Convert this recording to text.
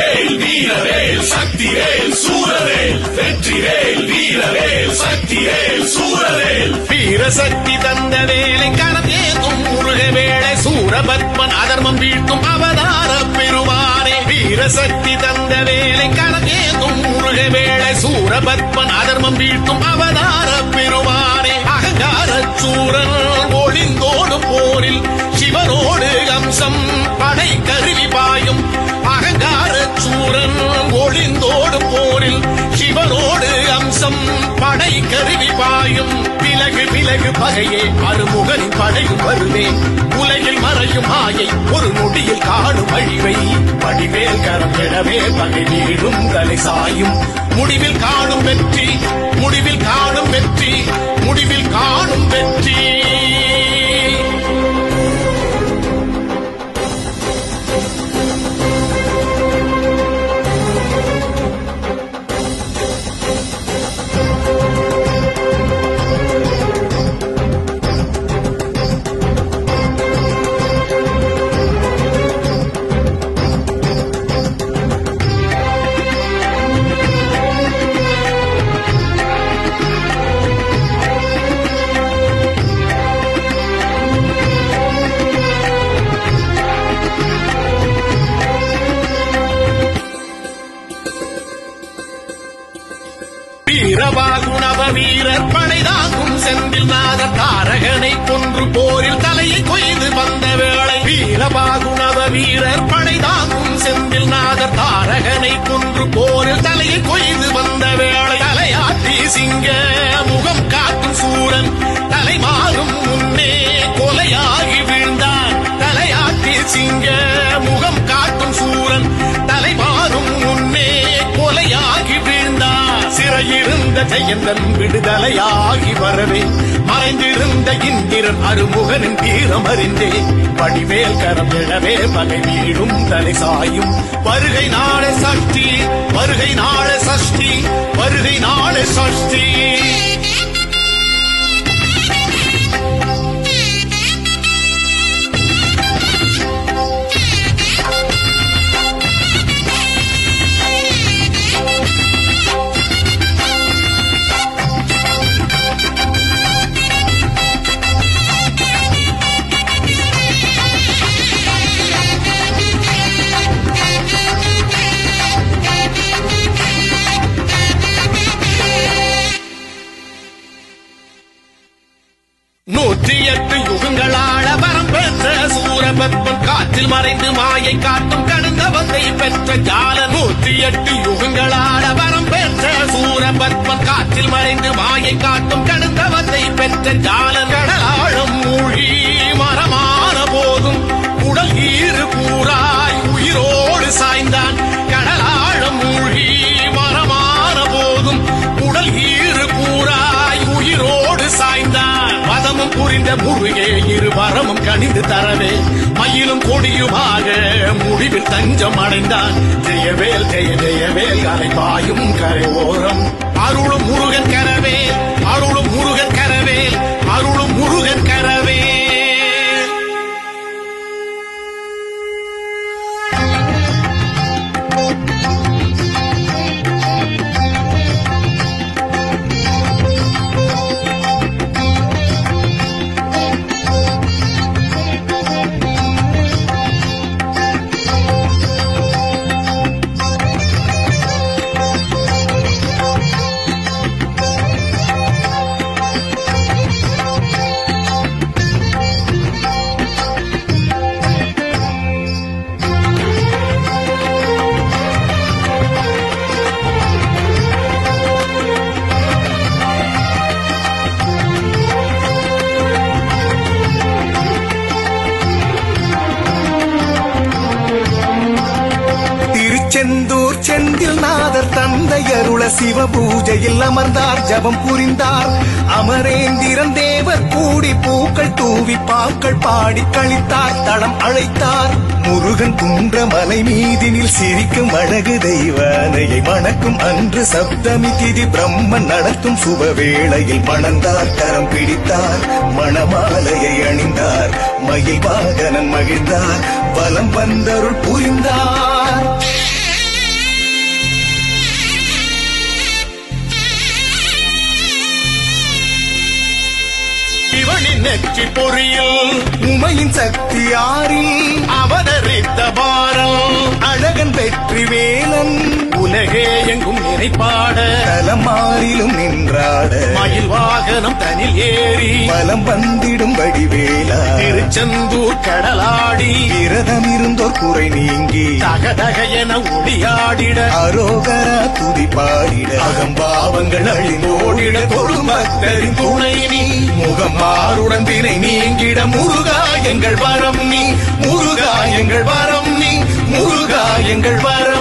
வெற்றிவேல் வீரவேல் சக்திவேல் சூரவேல் வெற்றிவேல் வீரவேல் சக்திவேல் சூரவேல் வீரசக்தி தந்த வேலை கரத்தேதும் முருக வேளை சூரபத்மன் அதர்மம் வீழ்த்தும் அவதார பெருமானே வீரசக்தி தந்த வேலை கரத்தேதும் முருக வேளை சூரபத்மன் அதர்மம் வீழ்த்தும் அவதார பெருமானே அகங்கார சூரன் ஒளிந்தோடும் போரில் சிவனோடு அம்சம் படை கருவி பாயும் அகங்கார சூரன் ஒளிந்தோடும் போரில் சிவனோடு அம்சம் படை கருவி பாயும் விலகு விலகு பகையே அருமுகனின் படையும் வருவேன் உலகில் மறையும் மாயை ஒரு நொடியில் காணும் அழிவை வடிவேல் கரம் பெறவே பகை வீழும் தலை சாயும் முடிவில் காணும் வெற்றி முடிவில் காணும் வெற்றி முடிவில் காணும் வெற்றி வீரவாகுணவ வீரர் படைதாக்கும் செந்தில் நாத தாரகனை கொன்று போரில் தலையை கொய்து வந்த வேளை வீரவாகுணவ வீரர் படைதாக்கும் செந்தில் நாத தாரகனை கொன்று போரில் தலையை கொய்து வந்த வேளை தலையாட்டி சிங்க முகம் காக்கும் சூரன் தலை மாறும் முன்னே கொலையாகி வீழ்ந்தான் தலையாட்டி சிங்க முகம் காட்டும் சூரன் தலை மாறும் முன்னே கொலையாகி வீழ்ந்தான் சிறையிருந்த ஜெயந்தன் விடுதலையாகி வரவே மறைந்திருந்த இந்திரன் அருமுகனின் தீரம் அறிந்தே வடிவேல் கரம் எழவே பகை வீழும் தலை சாயும் வருகை நாள சஷ்டி வருகை நாள சஷ்டி வருகை நாள சஷ்டி நூற்றி எட்டு யுகங்களாள வரம் பெற்ற சூரபத்மன் காற்றில் மறைந்து மாயை காட்டும் கடந்தவத்தை பெற்ற ஜால 108 யுகங்களாள வரம் பெற்ற சூரபத்மன் காற்றில் மறைந்து மாயை காட்டும் கடந்தவத்தை பெற்ற ஜால கடலாழம் மூழ்கி மரமான போதும் உடல் ஈறு கூறாய் உயிரோடு சாய்ந்தான் கடலாழம் மூழ்கி மரமான போதும் உடல் ஈறு கூறாய் உயிரோடு சாய்ந்தான் பதமும் புரிந்த முருகே இருவரமும் கணிந்து தரவே மயிலும் கொடியுமாக முடிவில் தஞ்சம் அடைந்தான் ஜெயவேல் ஜெய ஜெயவேல் அலை பாயும் கரை ஓரம் அருளும் முருகன் கரவேல் அருளும் முருகன் கரவேல் அருளும் முருகன் கரவேல் செந்தூர் செந்தில் நாதர் தந்தையருள சிவ பூஜையில் அமர்ந்தார் ஜபம் புரிந்தார் அமரேந்திரன் தேவர் கூடி பூக்கள் தூவி பாக்கள் பாடி கழித்தார் தளம் அழைத்தார் முருகன் குன்ற மலை மீதினில் சிரிக்கும் அழகு தெய்வானையை மணக்கும் அன்று சப்தமி திதி பிரம்மன் நடத்தும் சுபவேளையில் மணந்தார் கரம் பிடித்தார் மணமாலையை அணிந்தார் மயில் வாகனன் மகிழ்ந்தார் வலம் வந்தருள் புரிந்தார் நெற்றி பொறியில் உமையின் சக்தி ஆறில் அவதரித்த பாரல் அழகன் வெற்றி வேலன் உலகே எங்கும் நினைப்பாட தலமாறிலும் நின்றாட மயில் வாகனம் தனில் ஏறி பலம் வந்திடும் வடிவேலா திருச்செந்தூர் கடலாடி விரதம் இருந்தோர் குறை நீங்கி தகதக என ஒளியாடிட அரோகரா துதி பாடிட அகம்பாவங்கள் அழிந்தோடிட தொழும் பக்தரின் துணை நீ முகம் மாறுடன் தினை நீங்கிட முருகா எங்கள் வரம் நீ முருகா எங்கள் வரம் நீ முருகா எங்கள் வரம்